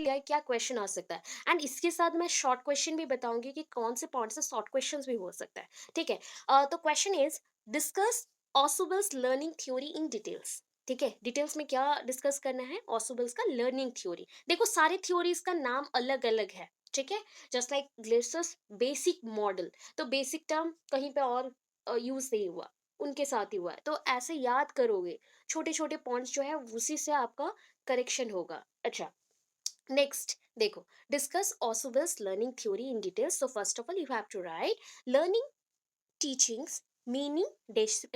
लिया है क्या क्वेश्चन आ सकता है, एंड इसके साथ मैं शॉर्ट क्वेश्चन भी बताऊंगी कि कौन से पॉइंट से शॉर्ट क्वेश्चन भी हो सकता है। ठीक है। तो question is, discuss Ausubel's learning theory in details. ठीक है, डिटेल्स में क्या डिस्कस करना है, ऑसुबल्स का लर्निंग थ्योरी। देखो सारे थ्योरीज का नाम अलग अलग है। ठीक है, जस्ट लाइक ग्लेसर्स बेसिक मॉडल, तो बेसिक टर्म कहीं पे और यूज नहीं हुआ, उनके साथ ही हुआ है, तो ऐसे याद करोगे छोटे छोटे पॉइंट्स जो है उसी से आपका करेक्शन होगा। अच्छा, नेक्स्ट देखो, discuss Ausubel's learning theory in details. So first of all you have to write learning teachings, meaning,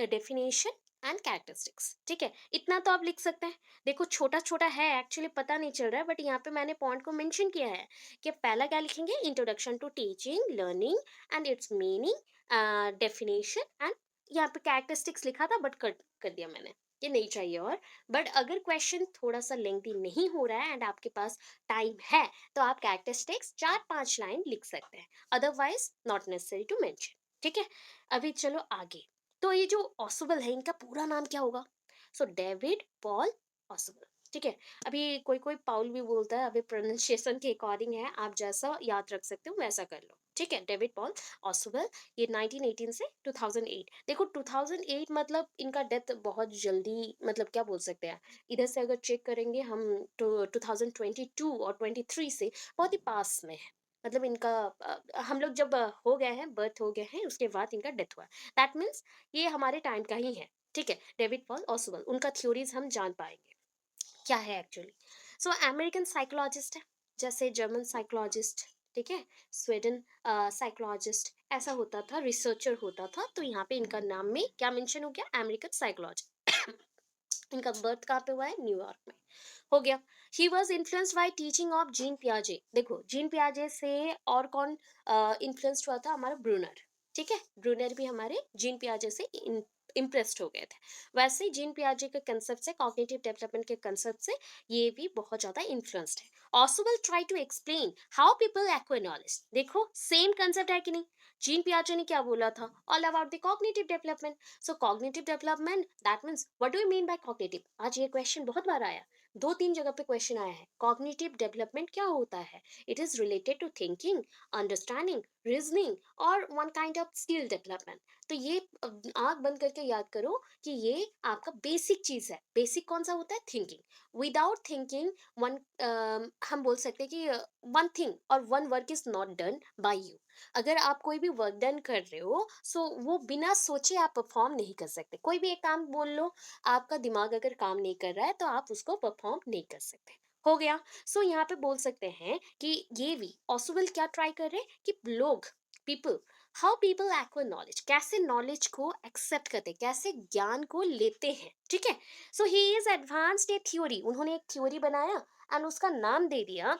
definition and characteristics. ठीक है, इतना तो आप लिख सकते हैं। देखो छोटा छोटा है एक्चुअली, पता नहीं चल रहा है, बट यहाँ पे मैंने पॉइंट को मेंशन किया है कि पहला क्या लिखेंगे, introduction to teaching learning and its meaning, definition and यहाँ पे कैरेक्टरिस्टिक्स लिखा था बट कट कर दिया मैंने, ये नहीं चाहिए। और बट अगर क्वेश्चन थोड़ा सा लेंथी नहीं हो रहा है एंड आपके पास टाइम है, तो आप कैरेक्टरिस्टिक्स 4-5 लाइन लिख सकते हैं, otherwise not necessary to mention. ठीक है, अभी चलो आगे। तो ये जो ऑसबल है इनका पूरा नाम क्या होगा? सो डेविड पॉल ऑसबल। ठीक है, अभी कोई कोई पाउल भी बोलता है, अभी प्रोनाउंसिएशन के अकॉर्डिंग है, आप जैसा याद रख सकते हो वैसा कर लो। ठीक है, डेविड पॉल ऑसबल, ये 1918 से 2008। देखो 2008 मतलब इनका डेथ बहुत जल्दी, मतलब क्या बोल सकते हैं, इधर से अगर चेक करेंगे हम तो 2022 और 23 से बहुत ही पास में है। मतलब इनका हम लोग जब हो गए हैं, बर्थ हो गए हैं, उसके बाद इनका डेथ हुआ। दैट मीन्स ये हमारे टाइम का ही है। ठीक है, डेविड पॉल ऑसवेल, उनका थ्योरीज हम जान पाएंगे क्या है एक्चुअली। सो अमेरिकन साइकोलॉजिस्ट है, जैसे जर्मन साइकोलॉजिस्ट। ठीक है, स्वीडन साइकोलॉजिस्ट, ऐसा होता था, रिसर्चर होता था, तो यहाँ पे इनका नाम में क्या मेंशन हो गया, अमेरिकन साइकोलॉजिस्ट। इनका बर्थ कहाँ पे हुआ है, न्यूयॉर्क में। हो गया। He was influenced by teaching of Jean पियाजे। देखो जीन पियाजे से और कौन इन्फ्लुएंस्ड हुआ था, हमारा ब्रूनर। ठीक है, ब्रूनर भी हमारे जीन पियाजे से इम्प्रेस्ड हो गए थे। वैसे ही जीन पियाजे के कंसेप्ट से, कॉग्निटिव डेवलपमेंट के कंसेप्ट से ये भी बहुत ज्यादा इन्फ्लुएंस्ड है। Ausubel try to explain how people acquire knowledge. देखो सेम कंसेप्ट है कि नहीं, जीन पियाजे ने क्या बोला था, all about the cognitive development. So cognitive development, that means what do you mean by cognitive. आज ये क्वेश्चन बहुत बार आया, 2-3 जगह पे क्वेश्चन आया है, कॉग्निटिव डेवलपमेंट क्या होता है। It is related to thinking, understanding, reasoning और one kind of skill development. तो ये आंख बंद करके याद करो कि ये आपका बेसिक चीज है। बेसिक कौन सा होता है, थिंकिंग। विदाउट थिंकिंग वन, हम बोल सकते हैं कि वन थिंग और one work is not done by you. अगर आप कोई भी वर्क डन कर रहे हो, सो वो बिना सोचे आप परफॉर्म नहीं कर सकते। कोई भी एक काम बोल लो, आपका दिमाग अगर काम नहीं कर रहा है तो आप उसको परफॉर्म नहीं कर सकते। हो गया। सो यहाँ पे बोल सकते हैं कि ये भी ऑसवेल क्या ट्राई कर रहे हैं कि लोग, people, how people acquire knowledge, कैसे नॉलेज को एक्सेप्ट करते हैं, कैसे ज्ञान को लेते हैं। ठीक है, so he is advanced a theory, उन्होंने एक थ्योरी बनाया एंड उसका नाम दे दिया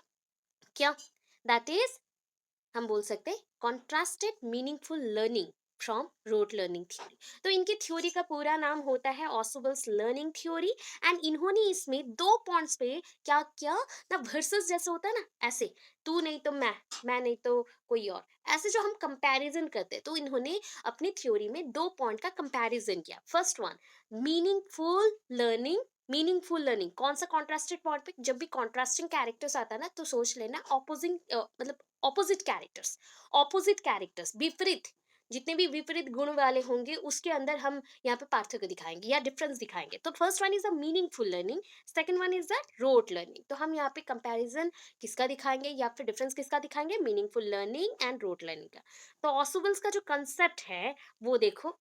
क्या, दैट इज, हम बोल सकते हैं contrasted meaningful learning from rote learning theory. तो इनकी थ्योरी का पूरा नाम होता है ऑसवेल्स लर्निंग थ्योरी। एंड इन्होंने इसमें 2 पॉइंट्स पे क्या किया ना, वर्सेस जैसे होता है ना, ऐसे तू नहीं तो मैं नहीं तो कोई और, ऐसे जो हम कंपैरिजन करते हैं, तो इन्होंने अपनी थ्योरी में 2 पॉइंट का कंपैरिजन किया। First one, meaningful learning. Meaningful learning कौन सा, कॉन्ट्रास्टेड पॉइंट पे, जब भी कॉन्ट्रास्टिंग कैरेक्टर्स आता है ना, तो सोच लेना ऑपोजिंग, मतलब ऑपोजिट कैरेक्टर्स, ऑपोजिट कैरेक्टर्स, विपरीत, जितने भी विपरीत गुण वाले होंगे उसके अंदर हम यहाँ पे पार्थक्य दिखाएंगे या डिफरेंस दिखाएंगे। तो first one is a meaningful learning, second one is the rote learning. तो हम यहाँ पे कंपैरिजन किसका दिखाएंगे या फिर डिफरेंस किसका दिखाएंगे, meaningful learning and rote learning का। तो ऑसोबल्स का जो कंसेप्ट है वो देखो,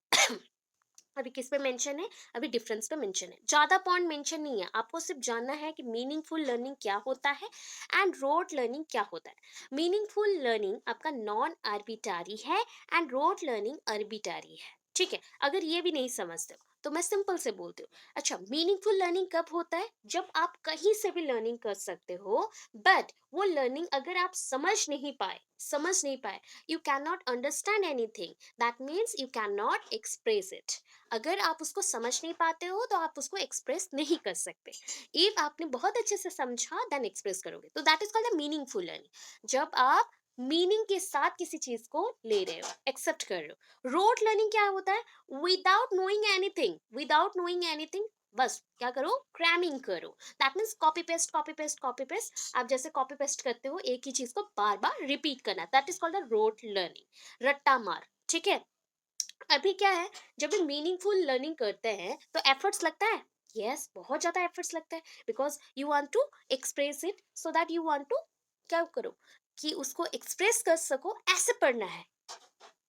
अभी किस पे मेंशन है, अभी डिफरेंस पे मेंशन है, ज्यादा पॉइंट मेंशन नहीं है, आपको सिर्फ जानना है कि मीनिंगफुल लर्निंग क्या होता है एंड रोट लर्निंग क्या होता है। मीनिंगफुल लर्निंग आपका नॉन आर्बिटारी है एंड रोट लर्निंग आर्बिटारी है। ठीक है, अगर ये भी नहीं समझते हो तो मैं सिंपल से बोलती हूँ। अच्छा, मीनिंगफुल लर्निंग कब होता है, जब आप कहीं से भी लर्निंग कर सकते हो, बट वो लर्निंग अगर आप समझ नहीं पाए, you can not understand anything, that means you can not express it. अगर आप उसको समझ नहीं पाते हो तो आप उसको एक्सप्रेस नहीं कर सकते। इफ आपने बहुत अच्छे से समझा देन एक्सप्रेस करोगे, तो that is called the meaningful learning, जब आप मीनिंग के साथ किसी चीज को ले रहे हो, एक्सेप्ट कर रहे हो। रोट लर्निंग क्या होता है, without knowing anything, without knowing anything, बस क्या करो, क्रैमिंग करो। That means copy paste copy paste copy paste. आप जैसे कॉपी पेस्ट करते हो एक ही चीज को बार बार रिपीट करना, that is called a rote learning, रट्टा मार। ठीक है। अभी क्या है, जब भी मीनिंगफुल लर्निंग करते हैं तो एफर्ट्स लगता है। यस, बहुत ज्यादा एफर्ट्स लगता है, because you want to express it, so that you want to क्या करो कि उसको एक्सप्रेस कर सको, ऐसे पढ़ना है।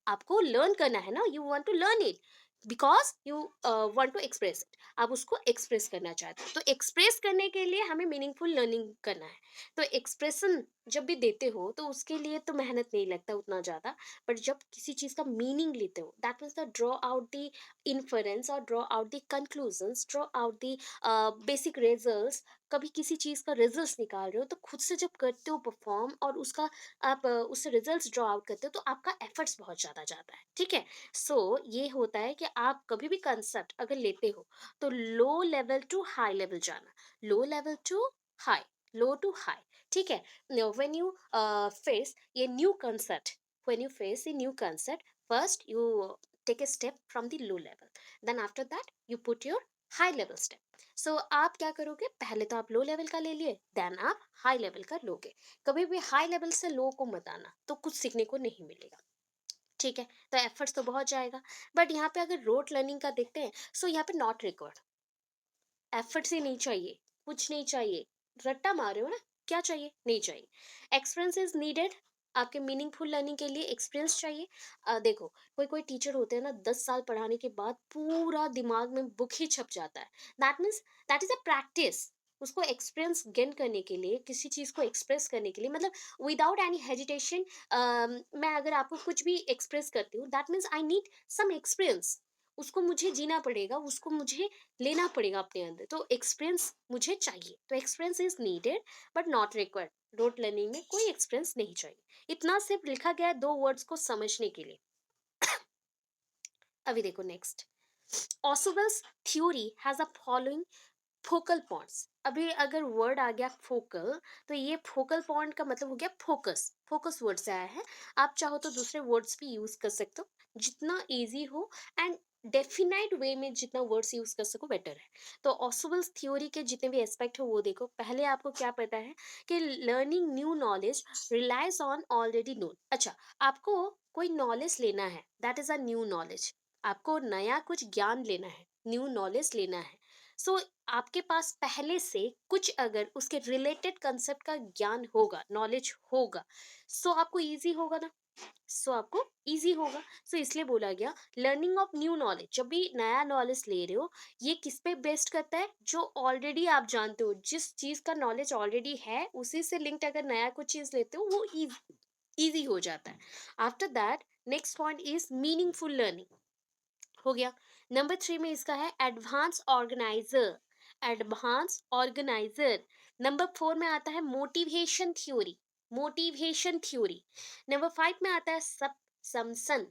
आपको लर्न करना है ना, you want to learn it because you want to express it. आप उसको एक्सप्रेस करना चाहते हो, तो एक्सप्रेस करने के लिए हमें मीनिंगफुल लर्निंग करना है। तो एक्सप्रेशन जब भी देते हो तो उसके लिए तो मेहनत नहीं लगता उतना ज़्यादा। बट जब किसी चीज़ का मीनिंग लेते हो, that means the draw out the inference और draw out the conclusions, draw out the basic results. कभी किसी चीज़ का रिजल्ट्स निकाल रहे हो तो खुद से जब करते हो परफॉर्म और उसका आप उससे रिजल्ट्स ड्रॉ आउट करते हो तो आपका एफर्ट्स बहुत ज़्यादा जाता है। ठीक है। सो ये होता है कि आप कभी भी कंसेप्ट अगर लेते हो तो low level to high level जाना, low level to high, low to high. ठीक है। व्हेन यू फेस ये new concept, when you face a new concept, first you take a step from the low level, then after that you put your high level step. So आप क्या करोगे, पहले तो आप low level का ले लिए, देन आप हाई लेवल का लोगे। कभी भी हाई लेवल से लो को मत आना, तो कुछ सीखने को नहीं मिलेगा। ठीक है। तो एफर्ट्स तो बहुत जाएगा। बट यहाँ पे अगर रोट लर्निंग का देखते हैं, सो यहाँ पे नॉट रिक्वायर्ड, एफर्ट्स ही नहीं चाहिए, कुछ नहीं चाहिए। रट्टा मार रहे हो ना, क्या चाहिए, नहीं चाहिए। Experience is needed. आपके मीनिंगफुल लर्निंग के लिए एक्सपीरियंस चाहिए। देखो, कोई कोई टीचर होते हैं ना, 10 साल पढ़ाने के बाद पूरा दिमाग में बुक ही छप जाता है। That means that is a practice. उसको एक्सपीरियंस गेन करने के लिए, किसी चीज को एक्सप्रेस करने के लिए, मतलब विदाउट एनी हेजिटेशन, मैं अगर आपको कुछ भी एक्सप्रेस करती हूँ, that means I need some experience. उसको मुझे जीना पड़ेगा, उसको मुझे लेना पड़ेगा अपने अंदर, तो एक्सपीरियंस मुझे चाहिए। तो experience is needed but not required. Rote learning में कोई एक्सपीरियंस नहीं चाहिए, इतना सिर्फ लिखा गया है दो वर्ड्स को समझने के लिए। अभी देखो next, Ausubel's theory has a following focal points. अभी अगर वर्ड आ गया फोकल, तो ये फोकल पॉइंट का मतलब हो गया फोकस, फोकस वर्ड से आया है। आप चाहो तो दूसरे वर्ड्स भी यूज कर सकते हो, जितना इजी हो एंड डेफिनाइट वे में जितना वर्ड्स यूज कर सको बेटर है। तो ऑसुबल्स थ्योरी के जितने भी एस्पेक्ट हो वो देखो। पहले आपको क्या पता है कि learning new knowledge relies on already known. अच्छा, आपको कोई नॉलेज लेना है, that is a new knowledge. आपको नया कुछ ज्ञान लेना है, न्यू नॉलेज लेना है। सो आपके पास पहले से कुछ अगर उसके रिलेटेड कंसेप्ट का ज्ञान होगा, नॉलेज होगा, सो आपको इजी होगा ना, सो आपको इजी होगा। सो इसलिए बोला गया लर्निंग ऑफ न्यू नॉलेज। जब भी नया नॉलेज ले रहे हो, ये किस पे बेस्ड करता है, जो ऑलरेडी आप जानते हो, जिस चीज का नॉलेज ऑलरेडी है उसी से लिंक्ड अगर नया कुछ चीज लेते हो वो इजी हो जाता है। After that next point is meaningful learning, हो गया। नंबर 3 में इसका है advance organiser, advance organiser. Number 4 में आता है motivation theory, motivation theory. Number 5 में आता है सब समसन,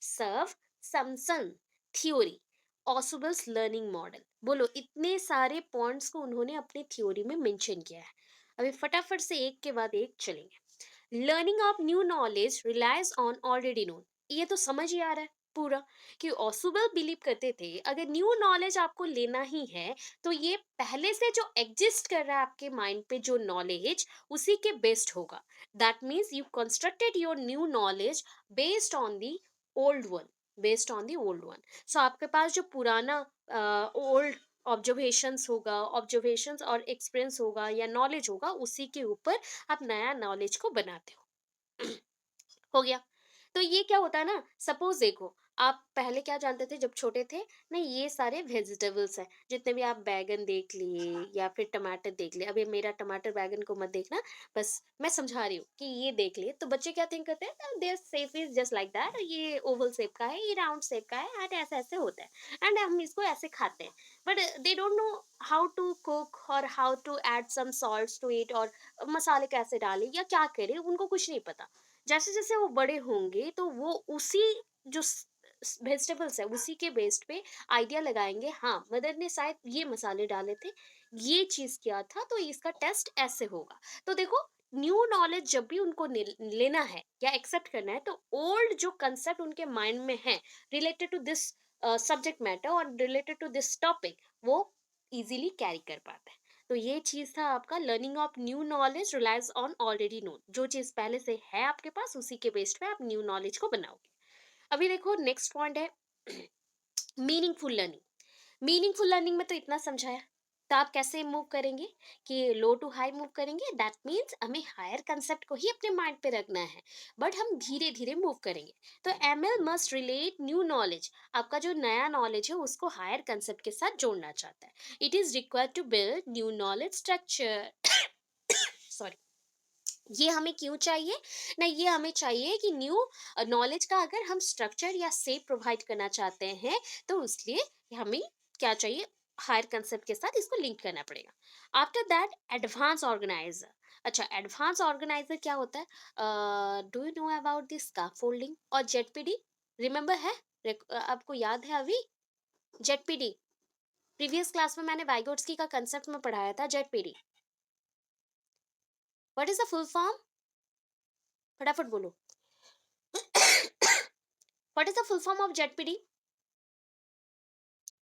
सब समसन थ्योरी, ऑसुबल्स लर्निंग मॉडल। बोलो, इतने सारे पॉइंट्स को उन्होंने अपनी थ्योरी में मेंशन किया है। अभी फटाफट से एक के बाद एक चलेंगे। Learning of new knowledge relies on already known, ये तो समझ ही आ रहा है पूरा, कि ऑसुबल बिलीव करते थे अगर न्यू नॉलेज आपको लेना ही है तो ये पहले से जो एग्जिस्ट कर रहा है आपके माइंड पे जो नॉलेज, उसी के बेस्ड होगा। That means you constructed your new knowledge based on the old one, based on the old one. So आपके पास जो पुराना ओल्ड ऑब्जर्वेशंस होगा, ऑब्जर्वेशंस और एक्सपीरियंस होगा या नॉलेज होगा, उसी के ऊपर आप नया नॉलेज को बनाते हो। हो गया। तो ये क्या होता है ना, सपोज देखो, आप पहले क्या जानते थे जब छोटे थे, नहीं ये सारे वेजिटेबल्स हैं, जितने भी आप बैगन देख लिए या फिर टमाटर देख लिए। अभी मेरा टमाटर बैगन को मत देखना, बस मैं समझा रही हूँ कि ये देख लिए, तो बच्चे क्या थिंक करते हैं, their shape is just like that, ये ओवल शेप का है, ये राउंड शेप का है, एंड ऐसे ऐसे होता है, एंड हम इसको ऐसे खाते हैं। But they don't know how to cook और how to add some salts to it, और मसाले कैसे डालें या क्या करें, उनको कुछ नहीं पता। जैसे जैसे वो बड़े होंगे तो वो उसी जो वेजिटेबल्स है उसी के बेस्ड पे आइडिया लगाएंगे, हाँ मदर ने शायद ये मसाले डाले थे, ये चीज किया था, तो इसका टेस्ट ऐसे होगा। तो देखो, न्यू नॉलेज जब भी उनको लेना है या एक्सेप्ट करना है, तो ओल्ड जो कंसेप्ट उनके माइंड में है related to this subject matter और रिलेटेड टू दिस टॉपिक, वो इजीली कैरी कर पाता है। तो ये चीज था आपका learning of new knowledge relies on already known. जो चीज पहले से है आपके पास उसी के बेस्ड पे आप न्यू नॉलेज को बनाओगे। अभी देखो नेक्स्ट पॉइंट है मीनिंगफुल लर्निंग। मीनिंगफुल लर्निंग में तो इतना समझाया। तो आप कैसे मूव करेंगे कि लो टू हाई मूव करेंगे, दैट मीन्स हमें हायर कंसेप्ट को ही अपने माइंड पे रखना है, बट हम धीरे धीरे मूव करेंगे। तो ML must relate new knowledge. आपका जो नया नॉलेज है उसको हायर कंसेप्ट के साथ जोड़ना चाहता है। It is required to build new knowledge structure. Sorry. ये हमें क्यों चाहिए ना, ये हमें चाहिए कि न्यू नॉलेज का अगर हम स्ट्रक्चर या सेप प्रोवाइड करना चाहते हैं तो उसलिए हमें क्या चाहिए, हायर कंसेप्ट के साथ इसको लिंक करना पड़ेगा। After that advance organiser. अच्छा, एडवांस ऑर्गेनाइजर क्या होता है? Do you know about this scaffolding और जेडपीडी? रिमेम्बर है? आपको याद है अभी? जेडपीडी प्रीवियस क्लास में मैंने वाइगोट्स्की का कंसेप्ट में पढ़ाया था। ZPD what is the full form? फटाफट बोलो। What is the full form of ZPD?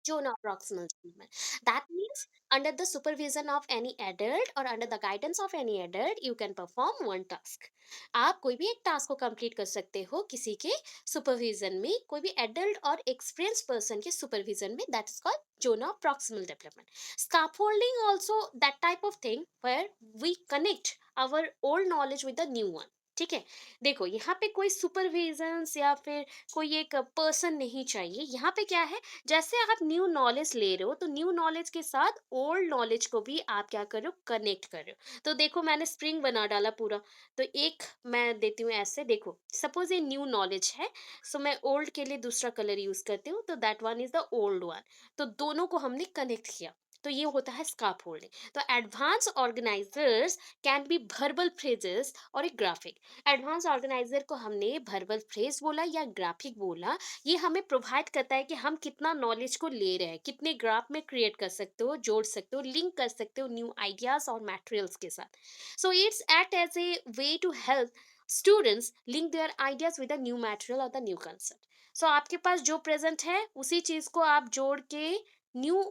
Zone proximal development. That means under the supervision of any adult or under the guidance of any adult, you can perform one task. आप कोई भी एक task को complete कर सकते हो किसी के सुपरविजन में, कोई भी एडल्ट और एक्सपीरियंस पर्सन के सुपरविजन में। That is called zone of proximal development. Scaffolding also that type of thing where we connect our old knowledge with the new one. ठीक है। देखो यहाँ पे कोई सुपरविजन या फिर कोई एक पर्सन नहीं चाहिए। यहाँ पे क्या है, जैसे आप न्यू नॉलेज ले रहे हो तो न्यू नॉलेज के साथ ओल्ड नॉलेज को भी आप क्या कर रहे हो, कनेक्ट कर रहे हो। तो देखो मैंने स्प्रिंग बना डाला पूरा। तो एक मैं देती हूँ ऐसे, देखो सपोज ये न्यू नॉलेज है, सो मैं ओल्ड के लिए दूसरा कलर यूज करती हूँ, तो that one is the old one. तो दोनों को हमने कनेक्ट किया, तो ये होता है स्कार्फ होल्डिंग। तो advance organizers can be verbal phrases और एक ग्राफिक। एडवांस ऑर्गेनाइजर को हमने वर्बल फ्रेज बोला या ग्राफिक बोला। ये हमें प्रोवाइड करता है कि हम कितना नॉलेज को ले रहे हैं, कितने ग्राफ में क्रिएट कर सकते हो, जोड़ सकते हो, लिंक कर सकते हो न्यू आइडियाज और मटेरियल्स के साथ। So its act as a way to help students link their ideas with the new material और द न्यू कंसेप्ट। सो आपके पास जो प्रेजेंट है उसी चीज को आप जोड़ के न्यू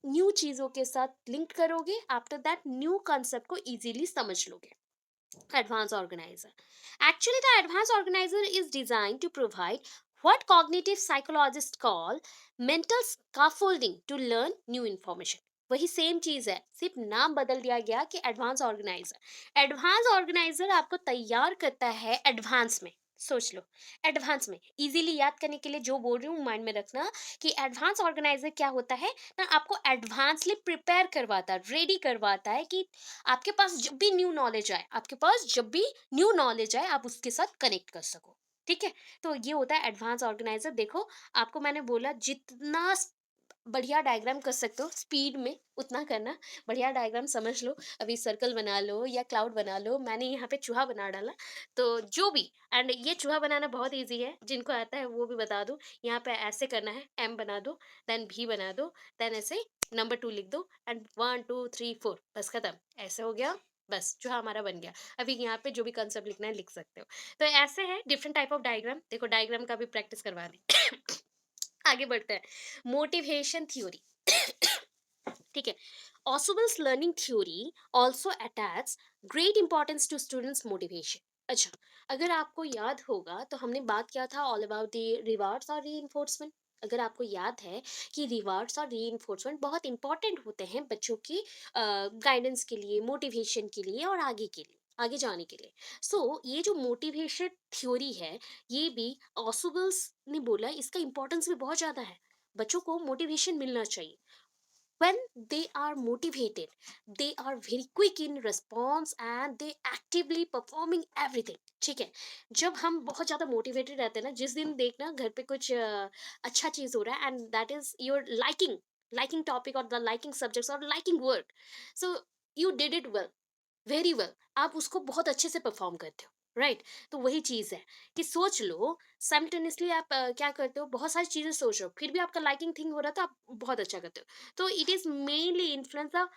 न्यू चीजों के साथ लिंक करोगे। आफ्टर दैट न्यू कंसेप्ट को इजीली समझ लोगे। Advanced organizer. Actually, the advanced organizer is designed to provide what cognitive psychologists call mental scaffolding to learn new information. वही सेम चीज है, सिर्फ नाम बदल दिया गया कि एडवांस ऑर्गेनाइजर। एडवांस ऑर्गेनाइजर आपको तैयार करता है एडवांस में। सोच लो, एडवांस में इजीली याद करने के लिए जो बोल रही हूँ माइंड में रखना कि एडवांस ऑर्गेनाइजर क्या होता है ना, आपको एडवांसली प्रिपेयर करवाता है, रेडी करवाता है कि आपके पास जब भी न्यू नॉलेज आए, आपके पास जब भी न्यू नॉलेज आए आप उसके साथ कनेक्ट कर सको। ठीक है। तो ये होता है एडवांस ऑर्गेनाइजर। देखो आपको मैंने बोला जितना बढ़िया डायग्राम कर सकते हो स्पीड में उतना करना। बढ़िया डायग्राम समझ लो, अभी सर्कल बना लो या क्लाउड बना लो। मैंने यहाँ पे चूहा बना डाला। तो जो भी, एंड ये चूहा बनाना बहुत इजी है, जिनको आता है वो भी बता दो। यहाँ पे ऐसे करना है, एम बना दो, देन भी बना दो, देन ऐसे नंबर 2 लिख दो एंड 1 2 3 4, बस खत्म। ऐसे हो गया, बस चूहा हमारा बन गया। अभी यहाँ पे जो भी कंसेप्ट लिखना है लिख सकते हो। तो ऐसे है डिफरेंट टाइप ऑफ डायग्राम। देखो डायग्राम का भी प्रैक्टिस करवा दी। आगे बढ़ते हैं। Motivation theory. ठीक है। Ausubel's learning theory also attaches great importance to students motivation। अच्छा, अगर आपको याद होगा तो हमने बात किया था ऑल अबाउट द रिवार्ड्स और रीइंफोर्समेंट। अगर आपको याद है कि रिवार्ड्स और रीइंफोर्समेंट बहुत इंपॉर्टेंट होते हैं बच्चों की गाइडेंस के लिए, मोटिवेशन के लिए और आगे के लिए, आगे जाने के लिए। ये जो मोटिवेशन थ्योरी है, ये भी ऑसुबल्स ने बोला, इसका इंपॉर्टेंस भी बहुत ज्यादा है। बच्चों को मोटिवेशन मिलना चाहिए। when they are motivated, they are very quick in response and they actively performing everything। ठीक है। जब हम बहुत ज्यादा मोटिवेटेड रहते हैं ना, जिस दिन देखना घर पे कुछ अच्छा चीज हो रहा है and that is your liking, liking topic और द लाइकिंग सब्जेक्ट्स और liking work, so you did it well, very well, आप उसको बहुत अच्छे से परफॉर्म करते हो। राइट। तो वही चीज है कि सोच लो साइमल्टेनियसली आप क्या करते हो, बहुत सारी चीजें सोच रहे हो, फिर भी आपका लाइकिंग थिंग हो रहा है तो आप बहुत अच्छा करते हो। तो it is mainly influence the,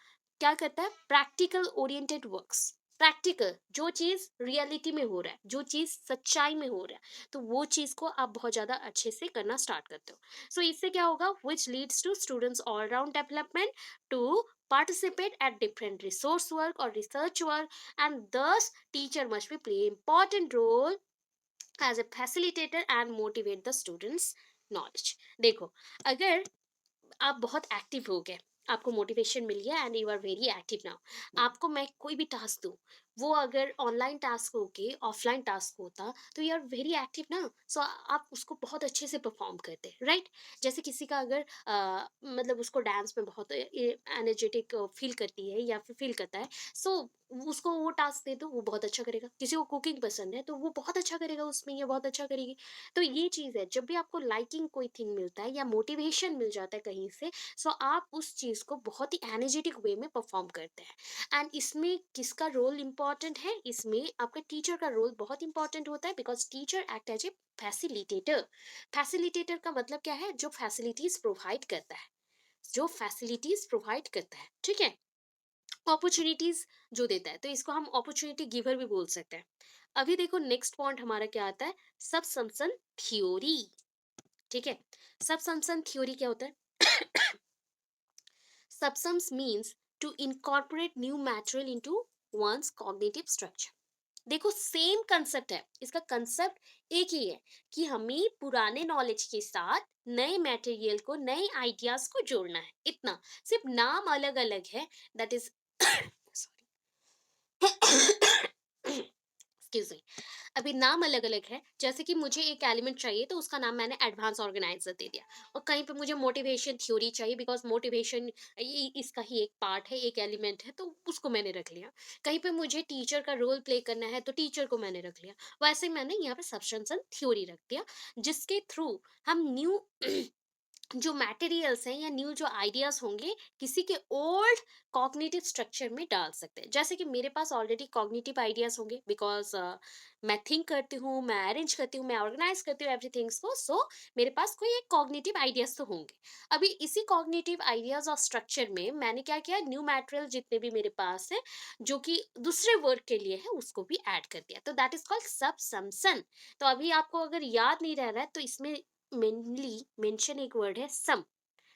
क्या करता है, प्रैक्टिकल ओरिएंटेड वर्क्स। प्रैक्टिकल, जो चीज रियलिटी में हो रहा है, जो चीज सच्चाई में हो रहा है, तो वो चीज को आप बहुत ज्यादा अच्छे से करना स्टार्ट करते हो। सो इससे क्या होगा, which leads to students all round development to participate at different resource work or research work, and thus teacher must be play important role as a facilitator and motivate the students knowledge। देखो, अगर आप बहुत active हो गए, आपको motivation मिल गया and you are very active now, आपको मैं कोई भी टास्क दूं, वो अगर ऑनलाइन टास्क हो के ऑफलाइन टास्क होता, तो यू आर वेरी एक्टिव ना, सो आप उसको बहुत अच्छे से परफॉर्म करते, राइट। जैसे किसी का अगर मतलब उसको डांस में बहुत एनर्जेटिक फील करती है या फिर फील करता है, सो उसको वो टास्क दे दो, वो बहुत अच्छा करेगा। किसी को कुकिंग पसंद है तो वो बहुत अच्छा करेगा उसमें, या बहुत अच्छा करेगी। तो ये चीज़ है, जब भी आपको लाइकिंग कोई थिंग मिलता है या मोटिवेशन मिल जाता है कहीं से, सो आप उस चीज़ को बहुत ही एनर्जेटिक वे में परफॉर्म करते हैं। एंड इसमें किसका रोल इंपॉर्टेंट है, इसमें आपका टीचर का रोल बहुत इंपॉर्टेंट होता है, because teacher act as a facilitator. Facilitator का मतलब क्या है, जो फैसिलिटीज प्रोवाइड करता है, जो फैसिलिटीज प्रोवाइड करता है, ठीक है, अपॉर्चुनिटीज जो देता है, तो इसको हम अपॉर्चुनिटी गिवर भी बोल सकते हैं। अभी देखो नेक्स्ट पॉइंट हमारा क्या आता है, सबसम्सन थ्योरी। ठीक है, सबसम्सन थ्योरी क्या होता है? Subsums means to incorporate new material into one's cognitive structure। देखो सेम कंसेप्ट है, इसका कंसेप्ट एक ही है कि हमें पुराने नॉलेज के साथ नए मटेरियल को, नए आइडियाज को जोड़ना है, इतना। सिर्फ नाम अलग अलग है, दैट इज एक्सक्यूज मी, अभी नाम अलग अलग है। जैसे कि मुझे एक एलिमेंट चाहिए तो उसका नाम मैंने एडवांस ऑर्गेनाइजर दे दिया, और कहीं पे मुझे मोटिवेशन थ्योरी चाहिए, बिकॉज मोटिवेशन इसका ही एक पार्ट है, एक एलिमेंट है, तो उसको मैंने रख लिया। कहीं पे मुझे टीचर का रोल प्ले करना है तो टीचर को मैंने रख लिया। वैसे मैंने यहाँ पे सब्सटेंशन थ्योरी रख दिया, जिसके थ्रू हम न्यू जो मटेरियल्स हैं या न्यू जो आइडियाज होंगे, किसी के ओल्ड कॉग्निटिव स्ट्रक्चर में डाल सकते हैं। जैसे कि मेरे पास ऑलरेडी कॉग्निटिव आइडियाज होंगे, बिकॉज मैं थिंक करती हूँ, मैं अरेंज करती हूँ, मैं ऑर्गेनाइज करती हूँ एवरीथिंग्स को, सो मेरे पास कोई एक कॉग्निटिव आइडियाज तो होंगे। अभी इसी कॉग्निटिव आइडियाज और स्ट्रक्चर में मैंने क्या किया, न्यू मटेरियल जितने भी मेरे पास है जो कि दूसरे वर्ड के लिए है, उसको भी ऐड कर दिया, तो दैट इज कॉल्ड सबसम्सन। तो अभी आपको अगर याद नहीं रह रहा है, तो इसमें मेनली मेंशन एक वर्ड है सम।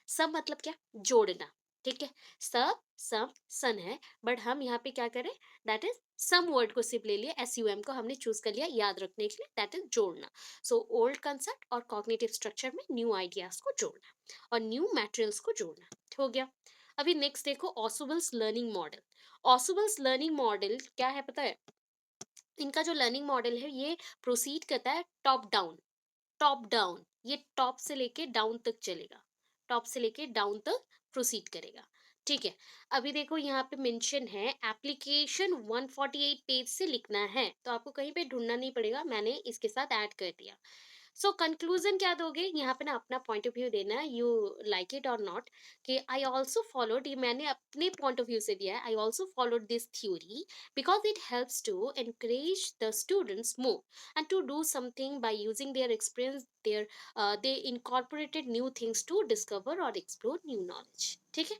सम मतलब क्या, जोड़ना। ठीक है, सब सम सन है, बट हम यहाँ पे क्या करें, दैट इज सम वर्ड को सिर्फ ले लिया, एस यू एम को हमने चूज कर लिया याद रखने के लिए, दैट इज जोड़ना। सो ओल्ड कंसेप्ट और कॉग्निटिव स्ट्रक्चर में न्यू आइडियाज को जोड़ना और न्यू मटेरियल्स को जोड़ना, हो गया। अभी नेक्स्ट देखो, ऑसुबल्स लर्निंग मॉडल। ऑसुबल्स लर्निंग मॉडल क्या है पता है, इनका जो लर्निंग मॉडल है ये प्रोसीड करता है टॉप डाउन। टॉप डाउन, ये टॉप से लेके डाउन तक चलेगा, टॉप से लेके डाउन तक प्रोसीड करेगा। ठीक है, अभी देखो यहाँ पे मेंशन है एप्लीकेशन 148 पेज से लिखना है, तो आपको कहीं पे ढूंढना नहीं पड़ेगा, मैंने इसके साथ ऐड कर दिया। सो कंक्लूजन क्या दोगे यहाँ पे ना, अपना पॉइंट ऑफ व्यू देना, यू लाइक इट और नॉट, कि आई ऑल्सो फॉलोड, ये मैंने अपने पॉइंट ऑफ व्यू से दिया है, I also followed this theory because it helps to encourage the students more and to do something by using their experience, their they incorporated new things to discover or explore new knowledge। ठीक है,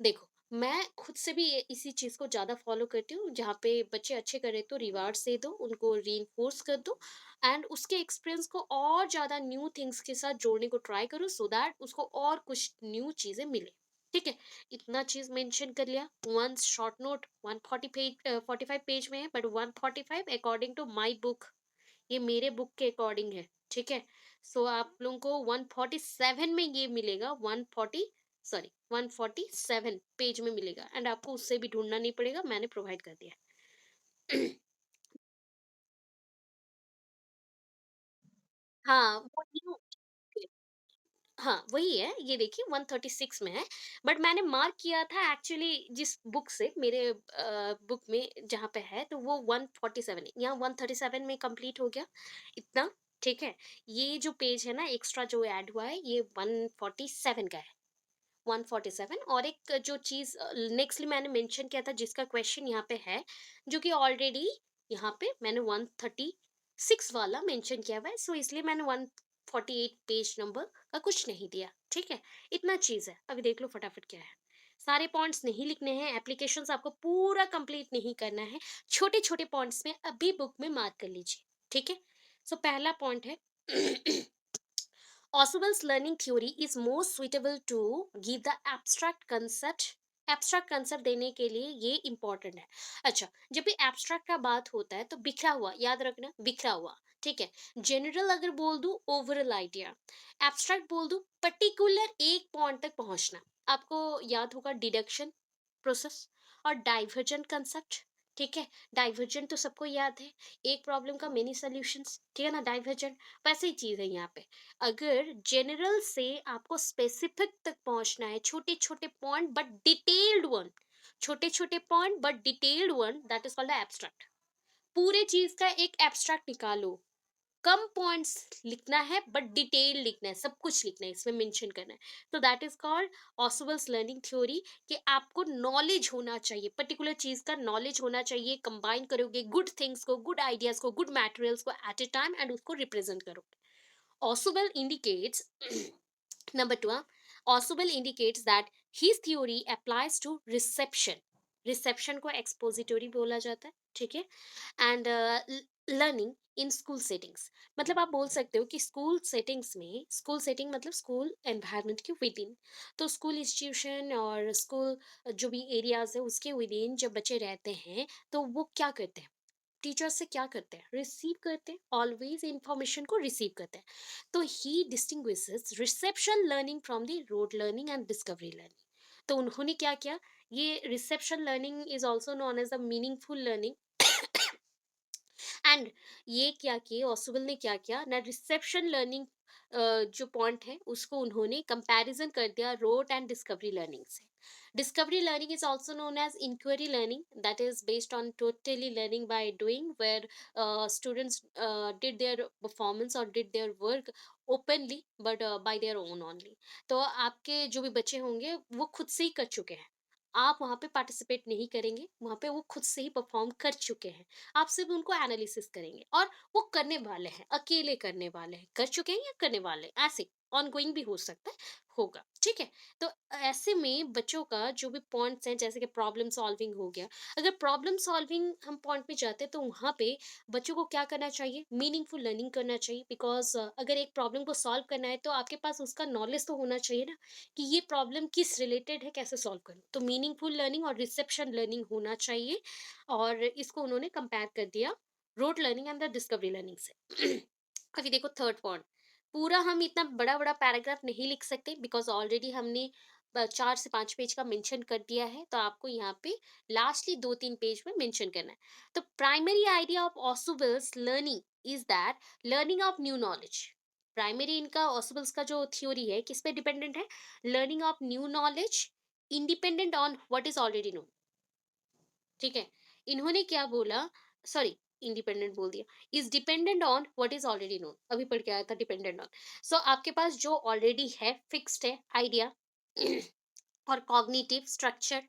देखो मैं खुद से भी इसी चीज को ज्यादा फॉलो करती हूँ, जहाँ पे बच्चे अच्छे करे तो रिवार्ड्स दे दो, उनको रीइंफोर्स कर दो, एंड उसके एक्सपीरियंस को और ज्यादा न्यू थिंग्स के साथ जोड़ने को ट्राई करो, सो दैट उसको और कुछ न्यू चीजें मिले। ठीक है, इतना चीज मेंशन कर लिया। One short note 140 page 45 page में है, but 145 according to my book, ये मेरे बुक के अकॉर्डिंग है। ठीक है, सो आप लोगों को 147 में ये मिलेगा, 140 सॉरी 147 पेज में मिलेगा, एंड आपको उससे भी ढूंढना नहीं पड़ेगा, मैंने प्रोवाइड कर दिया है। हाँ वो न्यू, हाँ वही है, ये देखिए 136 में है, बट मैंने मार्क किया था एक्चुअली जिस बुक से, मेरे बुक में जहाँ पे है, तो वो 147 है, यहाँ 137 में कंप्लीट हो गया इतना। ठीक है, ये जो पेज है ना एक्स्ट्रा जो ऐड हुआ है, ये 147 का है, 147। और एक जो चीज नेक्स्टली मैंने मेंशन किया था, जिसका क्वेश्चन यहाँ पे है, जो कि ऑलरेडी यहाँ पे मैंने 136 वाला मेंशन किया हुआ है, सो इसलिए मैंने 148 पेज नंबर का कुछ नहीं दिया। ठीक है, इतना चीज है, अभी देख लो फटाफट क्या है। सारे पॉइंट्स नहीं लिखने हैं, एप्लीकेशंस आपको पूरा कंप्लीट नहीं करना है, छोटे छोटे पॉइंट्स में अभी बुक में मार्क कर लीजिए, ठीक है। सो पहला पॉइंट है Ausubel's learning theory is more suitable to give the abstract concept. Abstract concept देने के लिए ये इंपॉर्टेंट है। अच्छा, जब भी एब्स्ट्रैक्ट का बात होता है तो बिखरा हुआ याद रखना, बिखरा हुआ, ठीक है। जनरल अगर बोल दूं ओवरऑल आइडिया, एब्स्ट्रैक्ट बोल दूं पर्टिकुलर एक पॉइंट तक पहुंचना। आपको याद होगा डिडक्शन प्रोसेस और डाइवर्जेंट कंसेप्ट, ठीक है। डाइवर्जेंट तो सबको याद है, एक प्रॉब्लम का मेनी सॉल्यूशंस, ठीक है ना, डाइवर्जेंट। वैसे ही चीज है यहाँ पे, अगर जनरल से आपको स्पेसिफिक तक पहुंचना है, छोटे छोटे पॉइंट बट डिटेल्ड वन, छोटे छोटे point but detailed one, that is called abstract. पूरे चीज का एक एब्स्ट्रैक्ट निकालो, कम पॉइंट्स लिखना है बट डिटेल लिखना है, सब कुछ लिखना है, इसमें मेंशन करना है। तो that is called Ausubel's learning theory, कि आपको नॉलेज होना चाहिए, पर्टिकुलर चीज का नॉलेज होना चाहिए, कंबाइन करोगे गुड थिंग्स को, गुड आइडियाज को, गुड मटेरियल्स को एट ए टाइम एंड उसको रिप्रेजेंट करोगे। Ausubel indicates number 2, Ausubel indicates that his theory applies to reception. Reception को एक्सपोजिटोरी बोला जाता है, ठीक है। And learning in school settings, मतलब आप बोल सकते हो कि स्कूल सेटिंग्स में, स्कूल सेटिंग मतलब स्कूल एनवायरनमेंट के विद इन, तो स्कूल इंस्टीट्यूशन और स्कूल जो भी एरियाज है उसके विद इन जब बच्चे रहते हैं तो वो क्या करते हैं, टीचर से क्या करते हैं, रिसीव करते हैं, ऑलवेज इंफॉर्मेशन को रिसीव करते हैं। तो he distinguishes reception learning from the rote learning and discovery learning. तो उन्होंने क्या किया, ये reception learning is also known as a meaningful learning. And ये क्या किए, ऑसुबल ने क्या किया ना, रिसेप्शन लर्निंग जो पॉइंट है उसको उन्होंने कंपैरिजन कर दिया रोड एंड डिस्कवरी लर्निंग से। Discovery learning is also known as inquiry learning, that is based on totally learning by doing, where students did their performance और did their work openly but by their own only. तो आपके जो भी बच्चे होंगे वो खुद से ही कर चुके हैं, आप वहाँ पे पार्टिसिपेट नहीं करेंगे, वहाँ पे वो खुद से ही परफॉर्म कर चुके हैं, आप सिर्फ उनको एनालिसिस करेंगे और वो करने वाले हैं, अकेले करने वाले हैं, कर चुके हैं या करने वाले हैं, ऐसे ऑनगोइंग भी हो सकता है, होगा, ठीक है। तो ऐसे में बच्चों का जो भी पॉइंट्स हैं, जैसे कि प्रॉब्लम सॉल्विंग हो गया, अगर प्रॉब्लम सॉल्विंग हम पॉइंट पे जाते हैं तो वहाँ पे बच्चों को क्या करना चाहिए, मीनिंगफुल लर्निंग करना चाहिए, बिकॉज अगर एक प्रॉब्लम को सॉल्व करना है तो आपके पास उसका नॉलेज तो होना चाहिए ना, कि ये प्रॉब्लम किस रिलेटेड है, कैसे सॉल्व करूँ। तो मीनिंगफुल लर्निंग और रिसेप्शन लर्निंग होना चाहिए, और इसको उन्होंने कंपेयर कर दिया road learning and the discovery learning से। अभी देखो थर्ड पॉइंट, पूरा हम इतना बड़ा बड़ा पैराग्राफ नहीं लिख सकते, बिकॉज ऑलरेडी हमने 4 से 5 पेज का मेंशन कर दिया है, तो आपको यहाँ पे लास्टली 2-3 पेज में मेंशन करना है। तो primary idea of Ausubel's learning is that learning of new knowledge. Primary इनका ऑसुबल्स का जो थ्योरी है किस पे डिपेंडेंट है, learning of new knowledge independent on what is already known, ठीक है। इन्होंने क्या बोला, सॉरी, इंडिपेंडेंट बोल दिया, is dependent on what is already known, अभी पढ़ के आया था डिपेंडेंट ऑन। सो आपके पास जो ऑलरेडी है फिक्स्ड है आइडिया और कॉग्निटिव स्ट्रक्चर,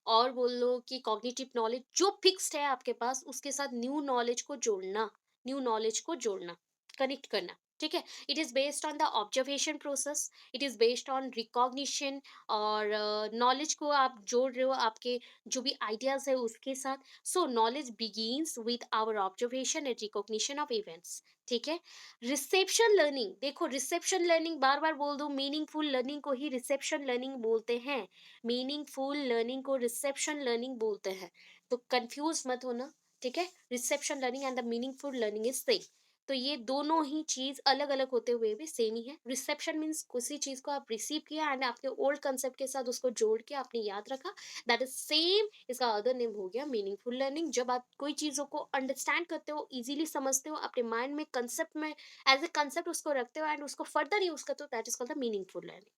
और बोल लो कि कॉग्निटिव नॉलेज जो फिक्स्ड है आपके पास, उसके साथ न्यू नॉलेज को जोड़ना, न्यू नॉलेज को जोड़ना, कनेक्ट करना, ठीक है। It is based on the observation process, it is based on recognition, और नॉलेज को आप जोड़ रहे हो आपके जो भी आइडियाज है उसके साथ। So knowledge begins with our observation and recognition of events, ठीक है। रिसेप्शन लर्निंग, देखो रिसेप्शन लर्निंग बार बार बोल दो, मीनिंगफुल लर्निंग को ही रिसेप्शन लर्निंग बोलते हैं, मीनिंगफुल लर्निंग को रिसेप्शन लर्निंग बोलते हैं, तो कंफ्यूज मत होना, ठीक है। Reception learning and the meaningful learning is same. तो ये दोनों ही चीज अलग अलग होते हुए भी सेम ही है। रिसेप्शन मीन्स किसी चीज को आप रिसीव किया एंड आपके ओल्ड कंसेप्ट के साथ उसको जोड़ के आपने याद रखा, दैट इज सेम, इसका अदर नेम हो गया मीनिंगफुल लर्निंग। जब आप कोई चीजों को अंडरस्टैंड करते हो, इजीली समझते हो, अपने माइंड में कंसेप्ट में एज ए कंसेप्ट उसको रखते हो एंड उसको फर्दर यूज करते हो, that is called the meaningful learning.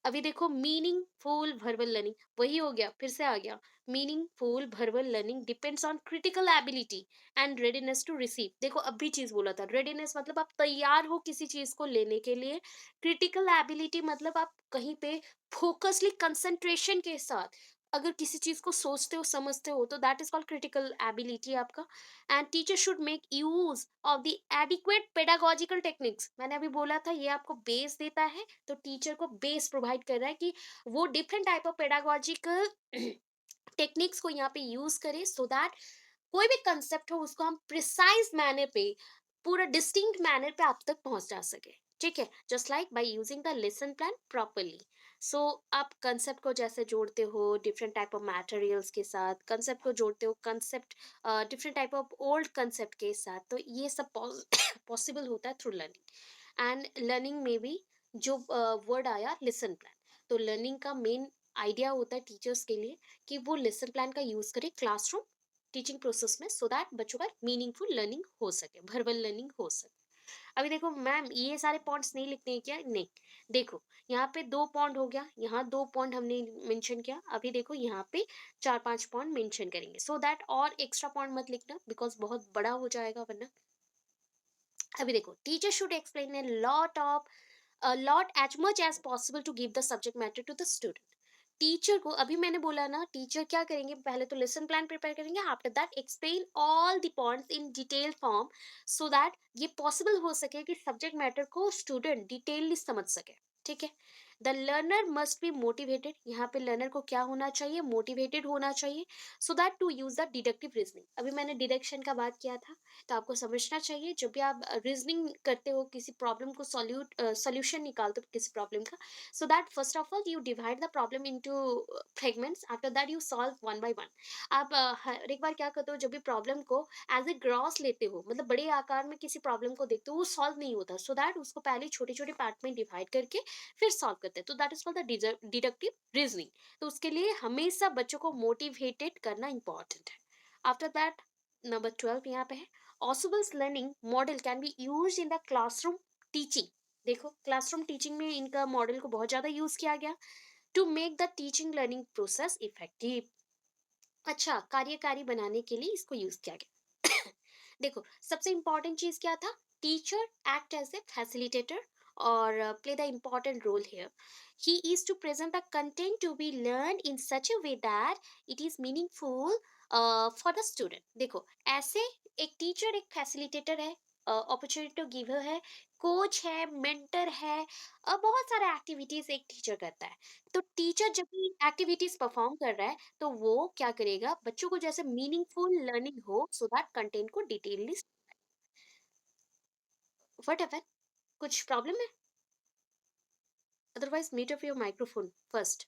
अभी देखो मीनिंगफुल वर्बल लर्निंग वही हो गया, फिर से आ गया। Meaningful verbal learning depends on critical ability and readiness to receive. देखो अब भी चीज बोला था, रेडीनेस मतलब आप तैयार हो किसी चीज को लेने के लिए, क्रिटिकल एबिलिटी मतलब आप कहीं पे फोकसली कंसंट्रेशन के साथ अगर किसी चीज को सोचते हो समझते हो तो that is called critical ability आपका। And teacher should make use of the adequate pedagogical techniques. मैंने अभी बोला था ये आपको बेस देता है, तो टीचर को बेस प्रोवाइड कर रहा है कि वो different type of pedagogical techniques को यहाँ पे यूज करें, सो दैट कोई भी कंसेप्ट हो उसको हम प्रिसाइज मैनर पे, पूरा डिस्टिंक्ट मैनर पे आप तक पहुंचा सके। ठीक है, just like by using the lesson plan properly. So आप कंसेप्ट को जैसे जोड़ते हो डिफरेंट टाइप ऑफ मटेरियल्स के साथ, कंसेप्ट को जोड़ते हो concept different type of old concept के साथ, तो ये सब पॉसिबल होता है थ्रू लर्निंग। एंड लर्निंग में भी जो वर्ड आया लेसन प्लान, तो लर्निंग का मेन आइडिया होता है टीचर्स के लिए कि वो लेसन प्लान का यूज करें क्लासरूम टीचिंग प्रोसेस में, सो दैट बच्चों का मीनिंगफुल लर्निंग हो सके, भर्बल लर्निंग हो सके। अभी देखो मैम ये सारे पॉइंट्स नहीं लिखने हैं क्या? नहीं। देखो यहाँ पे 2 पॉइंट हो गया, यहाँ 2 पॉइंट हमने मेंशन किया, अभी देखो यहाँ पे 4-5 पॉइंट मेंशन करेंगे, सो दैट और एक्स्ट्रा पॉइंट मत लिखना बिकॉज बहुत बड़ा हो जाएगा वरना। अभी देखो teacher should explain a lot as much as possible to give the subject matter to the student। Teacher को अभी मैंने बोला ना, टीचर क्या करेंगे, पहले तो लेसन प्लान प्रिपेयर करेंगे, after that explain all the points in detail form, so that ये पॉसिबल हो सके कि सब्जेक्ट मैटर को स्टूडेंट डिटेलली समझ सके। ठीक है, the learner must be motivated. यहाँ पे लर्नर को क्या होना चाहिए, मोटिवेटेड होना चाहिए, so that to use the deductive reasoning. अभी मैंने डिडक्शन का बात किया था, तो आपको समझना चाहिए जब भी आप रीजनिंग करते हो, किसी प्रॉब्लम को सॉल्यूशन निकालते हो किसी प्रॉब्लम का, so that first of all you divide the problem into fragments, after that you solve one by one. आप हर एक बार क्या करते हो, जब भी प्रॉब्लम को एज ए ग्रॉस लेते हो, मतलब बड़े आकार में किसी प्रॉब्लम को देखते हो, वो सॉल्व नहीं होता, सो दैट उसको पहले छोटे छोटे पार्ट में डिवाइड करके फिर सॉल्व करते हैं, तो that is called the deductive reasoning. तो उसके लिए हमेशा बच्चों को मोटिवेटेड करना इंपॉर्टेंट है। आफ्टर दैट नंबर 12 यहाँ पे है, Ausubel's learning model can be used in the classroom teaching। देखो क्लासरूम टीचिंग में इनका मॉडल को बहुत ज्यादा यूज किया गया, to make the teaching learning process effective. अच्छा, कार्यकारी बनाने के लिए इसको यूज किया गया। देखो सबसे इंपॉर्टेंट चीज क्या था, teacher act as a facilitator और play the important role here. He is to present the content to be learn in such a way that it is meaningful for the student. देखो ऐसे एक teacher एक facilitator है, opportunity giver है, coach है, mentor है, बहुत सारे एक्टिविटीज एक टीचर करता है। तो टीचर जब भी एक्टिविटीज परफॉर्म कर रहा है, तो वो क्या करेगा, बच्चों को जैसे मीनिंगफुल लर्निंग हो, सो दैट कंटेंट को डिटेलली। व्हाट हैपन, कुछ प्रॉब्लम है? Otherwise meet up your microphone first.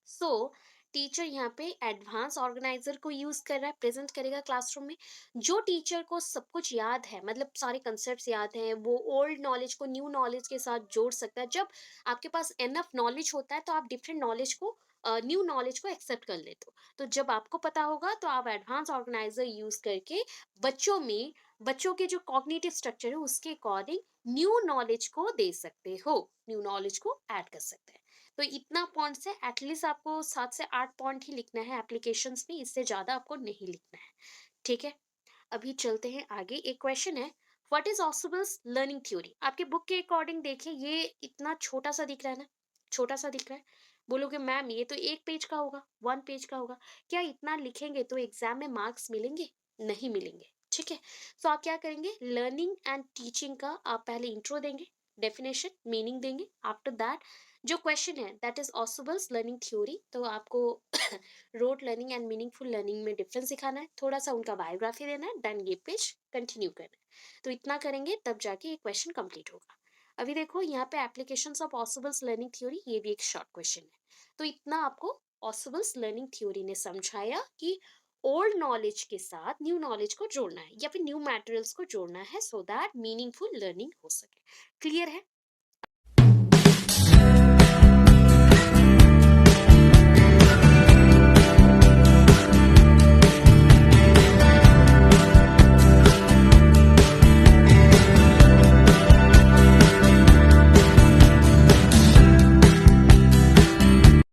So teacher यहाँ पे एडवांस ऑर्गेनाइजर को यूज कर रहा है, प्रेजेंट करेगा क्लासरूम में। जो टीचर को सब कुछ याद है, मतलब सारे कंसेप्ट याद हैं, वो ओल्ड नॉलेज को न्यू नॉलेज के साथ जोड़ सकता है। जब आपके पास एनफ नॉलेज होता है तो आप डिफरेंट नॉलेज को, न्यू नॉलेज को एक्सेप्ट कर लेते हो। तो जब आपको पता होगा तो आप एडवांस ऑर्गेनाइजर यूज करके बच्चों में, बच्चों के जो कॉग्निटिव स्ट्रक्चर है उसके अकॉर्डिंग न्यू नॉलेज को दे सकते हो, न्यू नॉलेज को ऐड कर सकते हैं। तो इतना पॉइंट्स है, एटलीस्ट आपको 7 से 8 पॉइंट ही लिखना है एप्लीकेशंस में, इससे ज्यादा आपको नहीं लिखना है। ठीक है, अभी चलते हैं आगे। एक क्वेश्चन है, व्हाट इज ऑसिबल्स लर्निंग थ्योरी? आपके बुक के अकॉर्डिंग देखिए, ये इतना छोटा सा दिख रहा है ना, छोटा सा दिख रहा है। बोलोगे मैम ये तो 1 पेज का होगा, 1 पेज का होगा। क्या इतना लिखेंगे तो एग्जाम में मार्क्स मिलेंगे? नहीं मिलेंगे। ठीक है, तो आप क्या करेंगे, लर्निंग एंड टीचिंग का आप पहले इंट्रो देंगे, डेफिनेशन मीनिंग देंगे, आफ्टर दैट जो क्वेश्चन है दैट इज ऑसिबल्स लर्निंग थ्योरी, तो आपको rote learning and meaningful learning में डिफरेंस सिखाना है, थोड़ा सा उनका बायोग्राफी देना है, देन ये पेज कंटिन्यू करना है। तो इतना करेंगे तब जाके ये क्वेश्चन कंप्लीट होगा। अभी देखो यहाँ पे applications of possibles learning theory, ये भी एक शॉर्ट क्वेश्चन है। तो इतना आपको पॉसिबल्स लर्निंग थ्योरी ने समझाया कि ओल्ड नॉलेज के साथ न्यू नॉलेज को जोड़ना है या फिर न्यू मटेरियल्स को जोड़ना है, सो दैट मीनिंगफुल लर्निंग हो सके। क्लियर है?